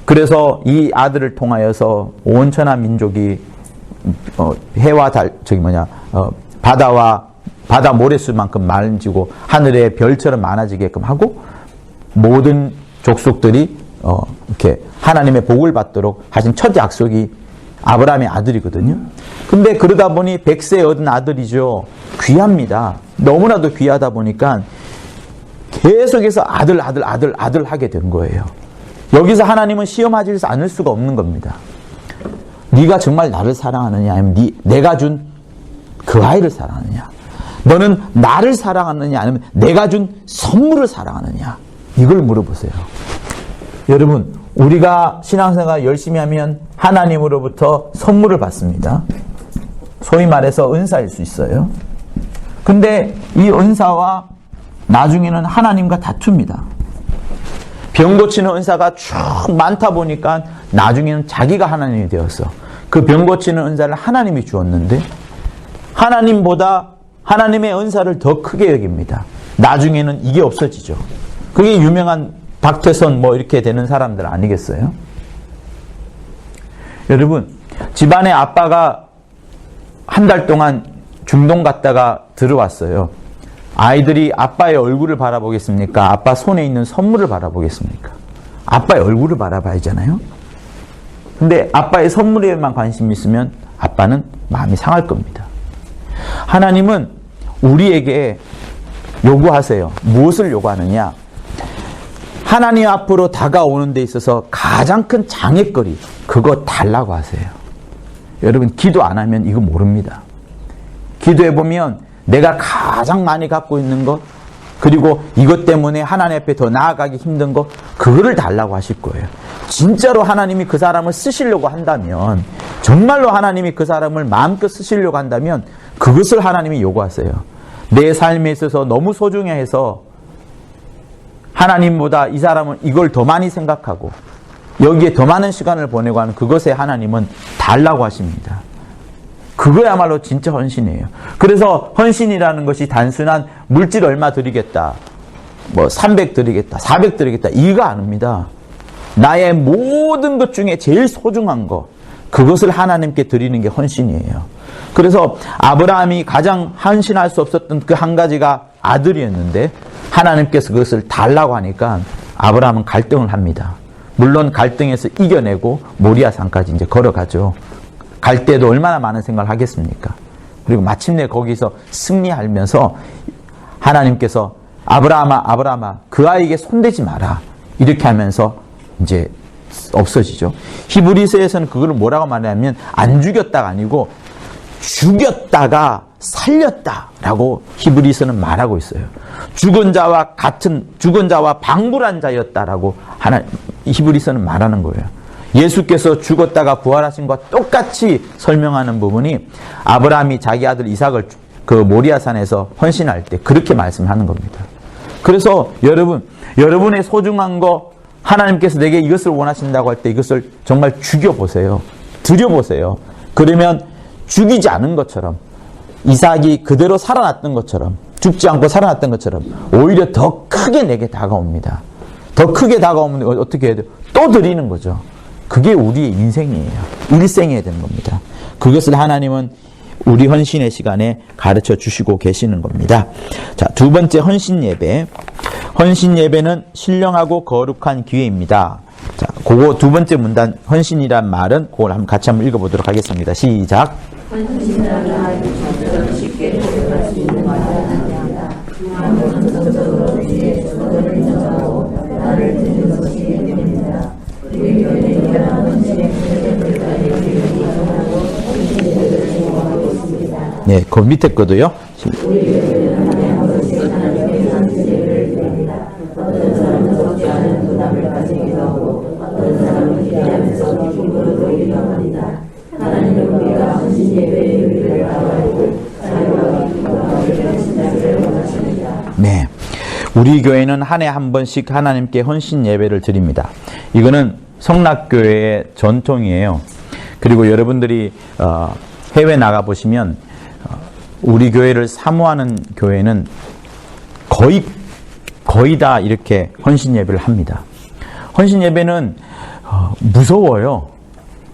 그래서 이 아들을 통하여서 온 천하 민족이 해와 달, 바다 모래수만큼 많아지고 하늘의 별처럼 많아지게끔 하고 모든 족속들이 이렇게 하나님의 복을 받도록 하신 첫 약속이 아브라함의 아들이거든요. 근데 그러다 보니 100세에 얻은 아들이죠. 귀합니다. 너무나도 귀하다 보니까 계속해서 아들 하게 된 거예요. 여기서 하나님은 시험하지 않을 수가 없는 겁니다. 네가 정말 나를 사랑하느냐 아니면 내가 준 그 아이를 사랑하느냐, 너는 나를 사랑하느냐 아니면 내가 준 선물을 사랑하느냐, 이걸 물어보세요. 여러분, 우리가 신앙생활 열심히 하면 하나님으로부터 선물을 받습니다. 소위 말해서 은사일 수 있어요. 근데 이 은사와 나중에는 하나님과 다툽니다. 병 고치는 은사가 쭉 많다 보니까 나중에는 자기가 하나님이 되었어. 그 병 고치는 은사를 하나님이 주었는데 하나님보다 하나님의 은사를 더 크게 여깁니다. 나중에는 이게 없어지죠. 그게 유명한 박태선 이렇게 되는 사람들 아니겠어요? 여러분, 집안에 아빠가 한 달 동안 중동 갔다가 들어왔어요. 아이들이 아빠의 얼굴을 바라보겠습니까? 아빠 손에 있는 선물을 바라보겠습니까? 아빠의 얼굴을 바라봐야잖아요. 근데 아빠의 선물에만 관심이 있으면 아빠는 마음이 상할 겁니다. 하나님은 우리에게 요구하세요. 무엇을 요구하느냐? 하나님 앞으로 다가오는 데 있어서 가장 큰 장애거리, 그거 달라고 하세요. 여러분, 기도 안 하면 이거 모릅니다. 기도해보면 내가 가장 많이 갖고 있는 것, 그리고 이것 때문에 하나님 앞에 더 나아가기 힘든 것, 그거를 달라고 하실 거예요. 진짜로 하나님이 그 사람을 쓰시려고 한다면, 정말로 하나님이 그 사람을 마음껏 쓰시려고 한다면 그것을 하나님이 요구하세요. 내 삶에 있어서 너무 소중해서 하나님보다 이 사람은 이걸 더 많이 생각하고 여기에 더 많은 시간을 보내고 하는 그것에 하나님은 달라고 하십니다. 그거야말로 진짜 헌신이에요. 그래서 헌신이라는 것이 단순한 물질 얼마 드리겠다, 300 드리겠다, 400 드리겠다, 이거 아닙니다. 나의 모든 것 중에 제일 소중한 것, 그것을 하나님께 드리는 게 헌신이에요. 그래서 아브라함이 가장 헌신할 수 없었던 그 한 가지가 아들이었는데 하나님께서 그것을 달라고 하니까 아브라함은 갈등을 합니다. 물론 갈등에서 이겨내고 모리아 산까지 이제 걸어가죠. 갈 때도 얼마나 많은 생각을 하겠습니까? 그리고 마침내 거기서 승리하면서 하나님께서 아브라함아 그 아이에게 손대지 마라, 이렇게 하면서 이제 없어지죠. 히브리서에서는 그걸 뭐라고 말하냐면 안 죽였다가 아니고 죽였다가 살렸다라고 히브리서는 말하고 있어요. 죽은 자와 방불한 자였다라고 히브리서는 말하는 거예요. 예수께서 죽었다가 부활하신 것과 똑같이 설명하는 부분이 아브라함이 자기 아들 이삭을 그 모리아산에서 헌신할 때 그렇게 말씀하는 겁니다. 그래서 여러분의 소중한 거, 하나님께서 내게 이것을 원하신다고 할 때 이것을 정말 죽여보세요. 드려보세요. 그러면 죽이지 않은 것처럼, 이삭이 그대로 살아났던 것처럼 죽지 않고 살아났던 것처럼 오히려 더 크게 내게 다가옵니다. 더 크게 다가오면 어떻게 해야 돼요? 또 드리는 거죠. 그게 우리의 인생이에요. 일생해야 되는 겁니다. 그것을 하나님은 우리 헌신의 시간에 가르쳐 주시고 계시는 겁니다. 자, 두 번째 헌신 예배. 헌신 예배는 신령하고 거룩한 기회입니다. 자, 그거 두 번째 문단 헌신이란 말은 그걸 한번 같이 한번 읽어보도록 하겠습니다. 시작. 헌신이란 쉽게 고백할 수 있는 말이 아닙니다. 감정적으로 주의 소원을 인정하고 나를 드리는 것이 됩니다. 우리 교회는 이러한 헌신의 기회를 인정하고 헌신을 제공하고 있습니다. 네, 그 밑에 거도요. 우리 교회는 한 번씩 하나님께 헌신을 드립니다. 어떤 사람은 적지 않은 부담을 가지기도 하고 어떤 사람은 기대하면서 기쁨으로 드리기도 합니다. 하나님은 우리가 헌신 예배의 의미를 알고 자유와 기쁨과 헌신하기를 원하십니다. 네, 우리 교회는 한 해 한 번씩 하나님께 헌신 예배를 드립니다. 이거는 성락교회의 전통이에요. 그리고 여러분들이 해외 나가 보시면 우리 교회를 사모하는 교회는 거의 다 이렇게 헌신 예배를 합니다. 헌신 예배는 무서워요.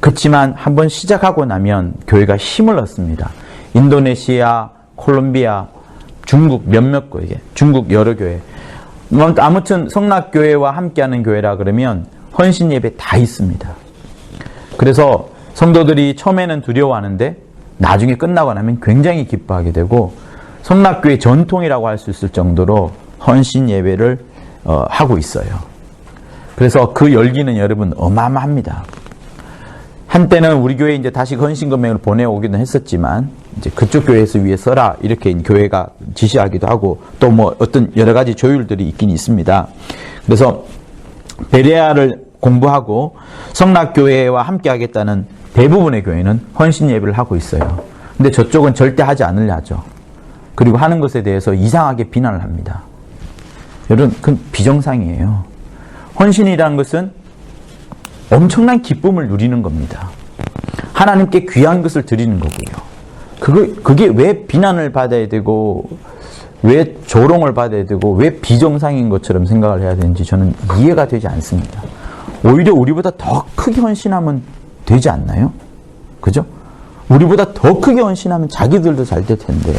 그렇지만 한번 시작하고 나면 교회가 힘을 얻습니다. 인도네시아, 콜롬비아, 중국 몇몇 교회, 중국 여러 교회. 아무튼 성락교회와 함께하는 교회라 그러면 헌신 예배 다 있습니다. 그래서 성도들이 처음에는 두려워하는데 나중에 끝나고 나면 굉장히 기뻐하게 되고 성락교회 전통이라고 할 수 있을 정도로 헌신 예배를 하고 있어요. 그래서 그 열기는 여러분 어마어마합니다. 한때는 우리 교회에 이제 다시 헌신 금액을 보내오기도 했었지만 이제 그쪽 교회에서 위에 써라 이렇게 교회가 지시하기도 하고 또 뭐 어떤 여러 가지 조율들이 있긴 있습니다. 그래서 베레아를 공부하고 성락교회와 함께 하겠다는 대부분의 교회는 헌신 예배를 하고 있어요. 근데 저쪽은 절대 하지 않으려 하죠. 그리고 하는 것에 대해서 이상하게 비난을 합니다. 여러분, 그건 비정상이에요. 헌신이라는 것은 엄청난 기쁨을 누리는 겁니다. 하나님께 귀한 것을 드리는 거고요. 그게 왜 비난을 받아야 되고 왜 조롱을 받아야 되고 왜 비정상인 것처럼 생각을 해야 되는지 저는 이해가 되지 않습니다. 오히려 우리보다 더 크게 헌신하면 되지 않나요? 그죠? 우리보다 더 크게 헌신하면 자기들도 잘 될 텐데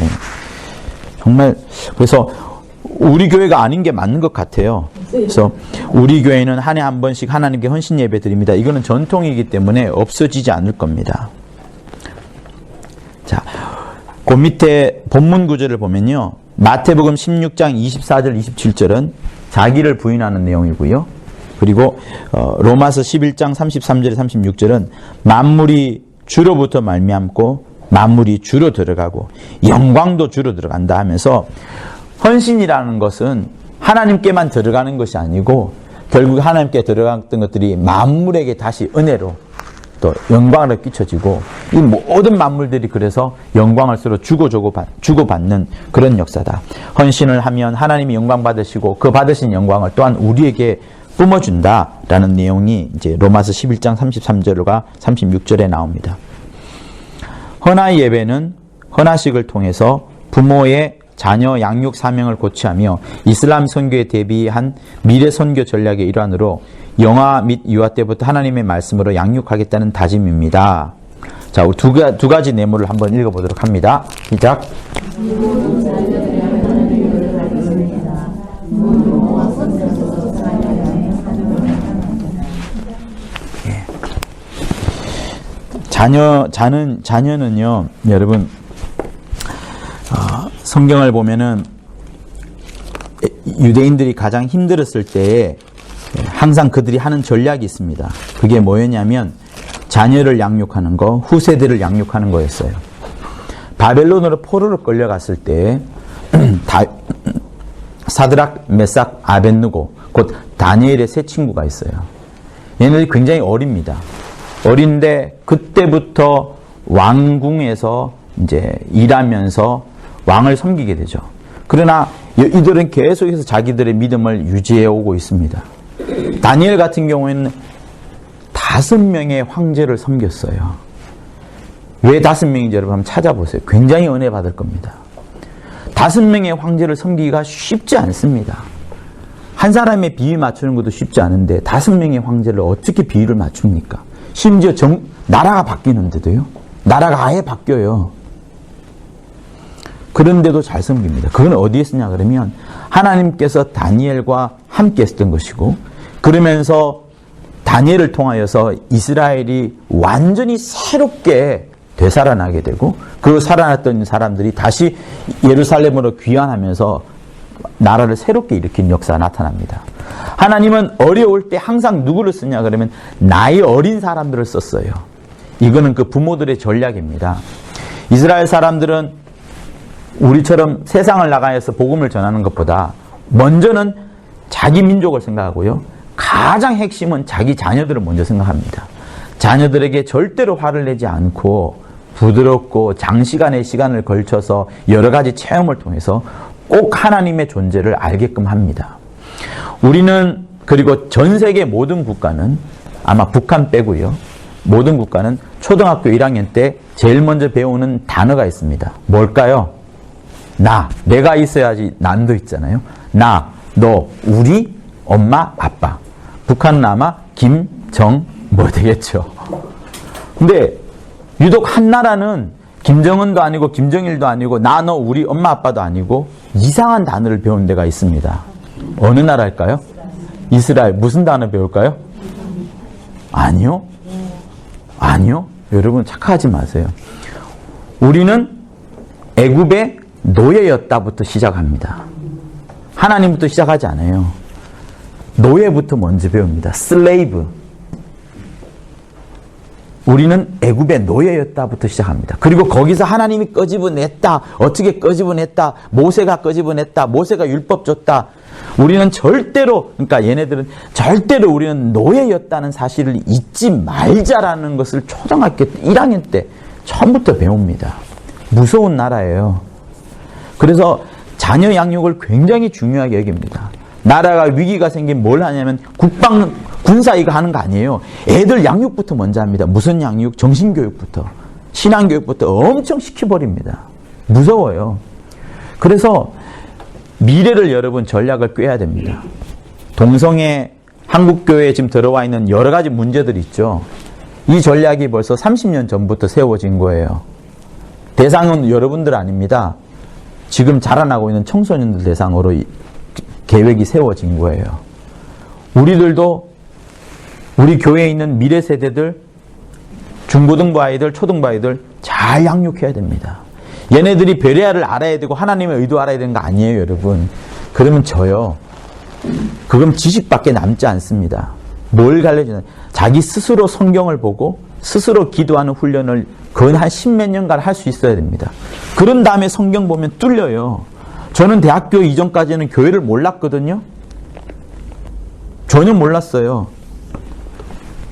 정말 그래서 우리 교회가 아닌 게 맞는 것 같아요. 그래서 우리 교회는 한 해 한 번씩 하나님께 헌신 예배 드립니다. 이거는 전통이기 때문에 없어지지 않을 겁니다. 자, 그 밑에 본문 구절을 보면요. 마태복음 16장 24절 27절은 자기를 부인하는 내용이고요. 그리고 로마서 11장 33절 36절은 만물이 주로부터 말미암고 만물이 주로 들어가고 영광도 주로 들어간다 하면서 헌신이라는 것은 하나님께만 들어가는 것이 아니고 결국 하나님께 들어갔던 것들이 만물에게 다시 은혜로 또 영광으로 끼쳐지고 이 모든 만물들이 그래서 영광을 서로 주고받는 그런 역사다. 헌신을 하면 하나님이 영광 받으시고 그 받으신 영광을 또한 우리에게 뿜어준다라는 내용이 이제 로마서 11장 33절과 36절에 나옵니다. 헌화 예배는 헌화식을 통해서 부모의 자녀 양육 사명을 고취하며 이슬람 선교에 대비한 미래 선교 전략의 일환으로 영아 및 유아 때부터 하나님의 말씀으로 양육하겠다는 다짐입니다. 자, 우리 두 가지 내모를 한번 읽어보도록 합니다. 시작. 자녀는요, 여러분, 성경을 보면은 유대인들이 가장 힘들었을 때에 항상 그들이 하는 전략이 있습니다. 그게 뭐였냐면 자녀를 양육하는 거, 후세대를 양육하는 거였어요. 바벨론으로 포로로 끌려갔을 때 사드락, 메삭, 아벳느고 곧 다니엘의 세 친구가 있어요. 얘네들이 굉장히 어립니다. 어린데 그때부터 왕궁에서 이제 일하면서 왕을 섬기게 되죠. 그러나 이들은 계속해서 자기들의 믿음을 유지해 오고 있습니다. 다니엘 같은 경우에는 5명의 황제를 섬겼어요. 왜 5명인지 여러분 한번 찾아보세요. 굉장히 은혜 받을 겁니다. 5명의 황제를 섬기기가 쉽지 않습니다. 한 사람의 비위 맞추는 것도 쉽지 않은데 5명의 황제를 어떻게 비위를 맞춥니까? 심지어 나라가 바뀌는데도요. 나라가 아예 바뀌어요. 그런데도 잘 섬깁니다. 그건 어디에 쓰냐 그러면 하나님께서 다니엘과 함께 했던 것이고, 그러면서 다니엘을 통하여서 이스라엘이 완전히 새롭게 되살아나게 되고, 그 살아났던 사람들이 다시 예루살렘으로 귀환하면서 나라를 새롭게 일으킨 역사가 나타납니다. 하나님은 어려울 때 항상 누구를 쓰냐 그러면 나이 어린 사람들을 썼어요. 이거는 그 부모들의 전략입니다. 이스라엘 사람들은 우리처럼 세상을 나가서 복음을 전하는 것보다 먼저는 자기 민족을 생각하고요. 가장 핵심은 자기 자녀들을 먼저 생각합니다. 자녀들에게 절대로 화를 내지 않고 부드럽고 장시간의 시간을 걸쳐서 여러 가지 체험을 통해서 꼭 하나님의 존재를 알게끔 합니다. 우리는, 그리고 전 세계 모든 국가는, 아마 북한 빼고요, 모든 국가는 초등학교 1학년 때 제일 먼저 배우는 단어가 있습니다. 뭘까요? 내가 있어야지 난도 있잖아요. 나, 너, 우리, 엄마, 아빠. 북한은 아마 김, 정, 뭐 되겠죠. 근데 유독 한 나라는 김정은도 아니고 김정일도 아니고 나, 너, 우리, 엄마, 아빠도 아니고 이상한 단어를 배운 데가 있습니다. 어느 나라일까요? 이스라엘. 무슨 단어 배울까요? 아니요. 여러분 착각하지 마세요. 우리는 애굽의 노예였다부터 시작합니다. 하나님부터 시작하지 않아요. 노예부터 먼저 배웁니다. 슬레이브. 우리는 애굽의 노예였다부터 시작합니다. 그리고 거기서 하나님이 끄집어냈다. 어떻게 끄집어냈다. 모세가 끄집어냈다. 모세가 율법 줬다. 우리는 절대로, 그러니까 얘네들은 절대로 우리는 노예였다는 사실을 잊지 말자라는 것을 초등학교 1학년 때 처음부터 배웁니다. 무서운 나라예요. 그래서 자녀 양육을 굉장히 중요하게 여깁니다. 나라가 위기가 생기면 뭘 하냐면 군사 이거 하는 거 아니에요. 애들 양육부터 먼저 합니다. 무슨 양육? 정신교육부터. 신앙교육부터 엄청 시켜버립니다. 무서워요. 그래서 미래를 여러분 전략을 꿰야 됩니다. 동성애 한국교회에 지금 들어와 있는 여러 가지 문제들이 있죠. 이 전략이 벌써 30년 전부터 세워진 거예요. 대상은 여러분들 아닙니다. 지금 자라나고 있는 청소년들 대상으로 계획이 세워진 거예요. 우리들도 우리 교회에 있는 미래 세대들, 중고등부 아이들, 초등부 아이들 잘 양육해야 됩니다. 얘네들이 베레아를 알아야 되고 하나님의 의도 알아야 되는 거 아니에요, 여러분. 그러면 저요. 그럼 지식밖에 남지 않습니다. 뭘 가르치냐? 자기 스스로 성경을 보고 스스로 기도하는 훈련을 거의 한 10몇 년간 할 수 있어야 됩니다. 그런 다음에 성경 보면 뚫려요. 저는 대학교 이전까지는 교회를 몰랐거든요. 전혀 몰랐어요.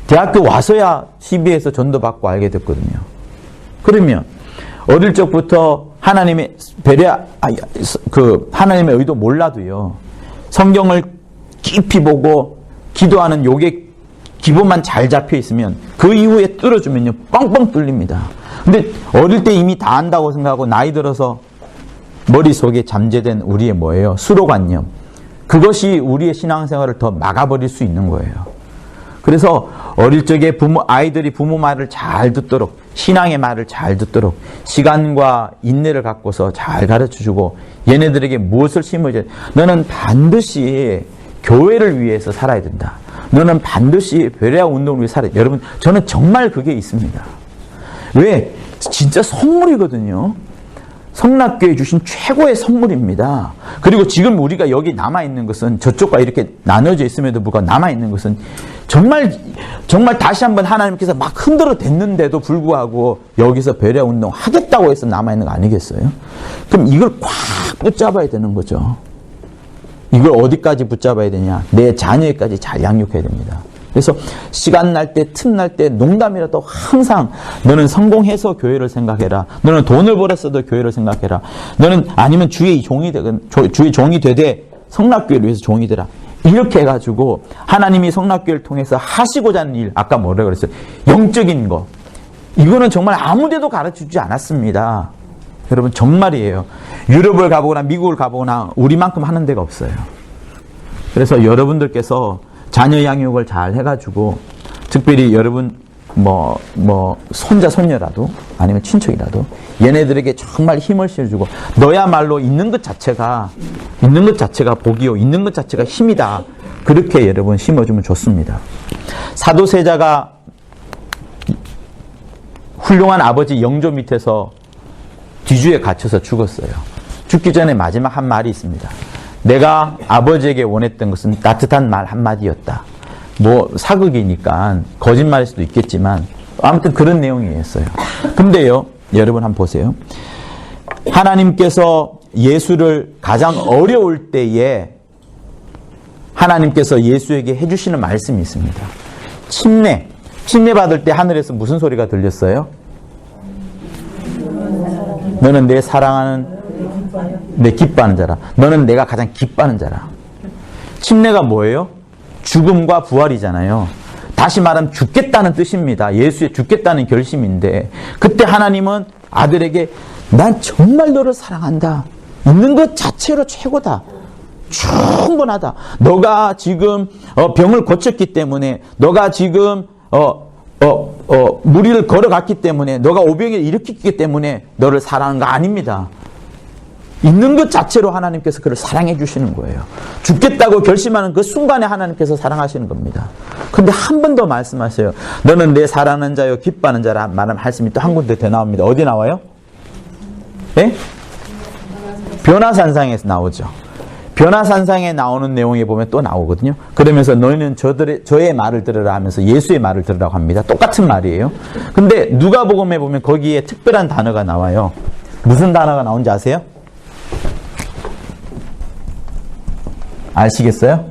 대학교 와서야 CB에서 전도받고 알게 됐거든요. 그러면 어릴 적부터 하나님의 하나님의 의도 몰라도요. 성경을 깊이 보고 기도하는 요게 기본만 잘 잡혀 있으면 그 이후에 뚫어주면요. 뻥뻥 뚫립니다. 근데 어릴 때 이미 다 안다고 생각하고 나이 들어서 머릿속에 잠재된 우리의 뭐예요? 수로관념. 그것이 우리의 신앙생활을 더 막아버릴 수 있는 거예요. 그래서 어릴 적에 아이들이 부모 말을 잘 듣도록, 신앙의 말을 잘 듣도록 시간과 인내를 갖고서 잘 가르쳐주고 얘네들에게 무엇을 심어줘야 돼? 너는 반드시 교회를 위해서 살아야 된다. 너는 반드시 베레아 운동을 위해 살아야 돼. 여러분, 저는 정말 그게 있습니다. 왜? 진짜 선물이거든요. 성락교회 주신 최고의 선물입니다. 그리고 지금 우리가 여기 남아있는 것은 저쪽과 이렇게 나눠져 있음에도 불구하고 남아있는 것은 정말 다시 한번 하나님께서 막 흔들어 댔는데도 불구하고 여기서 베레아 운동 하겠다고 해서 남아있는 거 아니겠어요? 그럼 이걸 꽉 붙잡아야 되는 거죠. 이걸 어디까지 붙잡아야 되냐? 내 자녀에까지 잘 양육해야 됩니다. 그래서 시간 날 때, 틈 날 때 농담이라도 항상 너는 성공해서 교회를 생각해라. 너는 돈을 벌었어도 교회를 생각해라. 너는 아니면 주의 종이 되되 성락교회를 위해서 종이 되라. 이렇게 해가지고 하나님이 성락교회를 통해서 하시고자 하는 일, 아까 뭐라고 그랬어요? 영적인 거. 이거는 정말 아무데도 가르쳐주지 않았습니다. 여러분 정말이에요. 유럽을 가보거나 미국을 가보거나 우리만큼 하는 데가 없어요. 그래서 여러분들께서 자녀 양육을 잘 해가지고 특별히 여러분 손자 손녀라도 아니면 친척이라도 얘네들에게 정말 힘을 실어주고 너야말로 있는 것 자체가 복이요, 있는 것 자체가 힘이다. 그렇게 여러분 심어주면 좋습니다. 사도세자가 훌륭한 아버지 영조 밑에서 뒤주에 갇혀서 죽었어요. 죽기 전에 마지막 한 말이 있습니다. 내가 아버지에게 원했던 것은 따뜻한 말 한마디였다. 사극이니까 거짓말일 수도 있겠지만 아무튼 그런 내용이었어요. 근데요, 여러분 한번 보세요. 하나님께서 예수를 가장 어려울 때에 하나님께서 예수에게 해주시는 말씀이 있습니다. 침례 받을 때 하늘에서 무슨 소리가 들렸어요? 너는 내 사랑하는, 내 기뻐하는 자라. 너는 내가 가장 기뻐하는 자라. 침례가 뭐예요? 죽음과 부활이잖아요. 다시 말하면 죽겠다는 뜻입니다. 예수의 죽겠다는 결심인데 그때 하나님은 아들에게 난 정말 너를 사랑한다. 있는 것 자체로 최고다. 충분하다. 너가 지금 병을 고쳤기 때문에 너가 지금 무리를 걸어갔기 때문에 너가 오병이를 일으켰기 때문에 너를 사랑하는 거 아닙니다. 있는 것 자체로 하나님께서 그를 사랑해 주시는 거예요. 죽겠다고 결심하는 그 순간에 하나님께서 사랑하시는 겁니다. 근데 한 번 더 말씀하세요. 너는 내 사랑하는 자요 기뻐하는 자라 말하는 말씀이 또 한 군데 더 나옵니다. 어디 나와요? 예? 변화산상에서 나오죠. 변화산상에 나오는 내용에 보면 또 나오거든요. 그러면서 너희는 저의 말을 들으라 하면서 예수의 말을 들으라고 합니다. 똑같은 말이에요. 근데 누가복음에 보면 거기에 특별한 단어가 나와요. 무슨 단어가 나온지 아세요? 아시겠어요?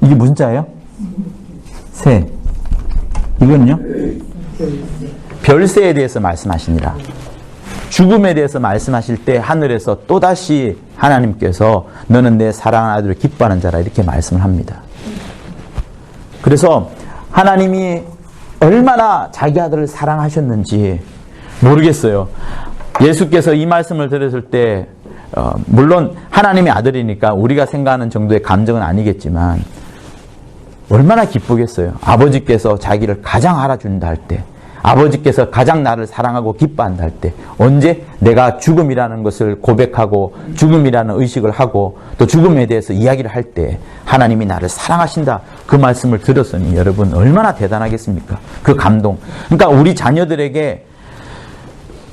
이게 무슨 자예요? 새. 이건요? 별새에 대해서 말씀하시니라. 죽음에 대해서 말씀하실 때 하늘에서 또다시 하나님께서 너는 내 사랑하는 아들을 기뻐하는 자라 이렇게 말씀을 합니다. 그래서 하나님이 얼마나 자기 아들을 사랑하셨는지 모르겠어요. 예수께서 이 말씀을 들었을 때 물론 하나님의 아들이니까 우리가 생각하는 정도의 감정은 아니겠지만 얼마나 기쁘겠어요. 아버지께서 자기를 가장 알아준다 할 때, 아버지께서 가장 나를 사랑하고 기뻐한다 할 때, 언제 내가 죽음이라는 것을 고백하고 죽음이라는 의식을 하고 또 죽음에 대해서 이야기를 할 때 하나님이 나를 사랑하신다 그 말씀을 들었으니 여러분 얼마나 대단하겠습니까? 그 감동. 그러니까 우리 자녀들에게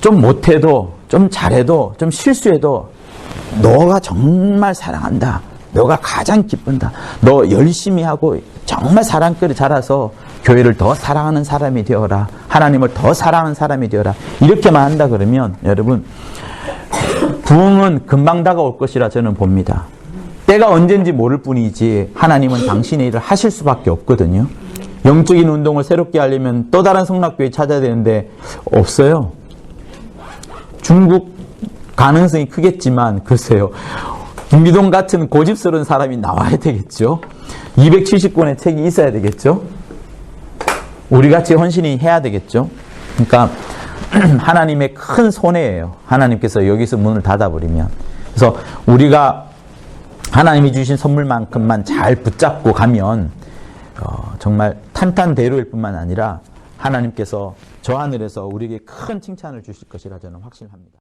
좀 못해도 좀 잘해도 좀 실수해도 너가 정말 사랑한다. 너가 가장 기쁜다. 너 열심히 하고 정말 사랑꾼이 자라서 교회를 더 사랑하는 사람이 되어라. 하나님을 더 사랑하는 사람이 되어라. 이렇게만 한다 그러면 여러분 부흥은 금방 다가올 것이라 저는 봅니다. 때가 언젠지 모를 뿐이지 하나님은 당신의 일을 하실 수밖에 없거든요. 영적인 운동을 새롭게 하려면 또 다른 성락교회 찾아야 되는데 없어요. 중국 가능성이 크겠지만 글쎄요. 김기동 같은 고집스러운 사람이 나와야 되겠죠. 270권의 책이 있어야 되겠죠. 우리같이 헌신이 해야 되겠죠. 그러니까 하나님의 큰 손해예요. 하나님께서 여기서 문을 닫아버리면. 그래서 우리가 하나님이 주신 선물만큼만 잘 붙잡고 가면 정말 탄탄대로일 뿐만 아니라 하나님께서 저 하늘에서 우리에게 큰 칭찬을 주실 것이라 저는 확신합니다.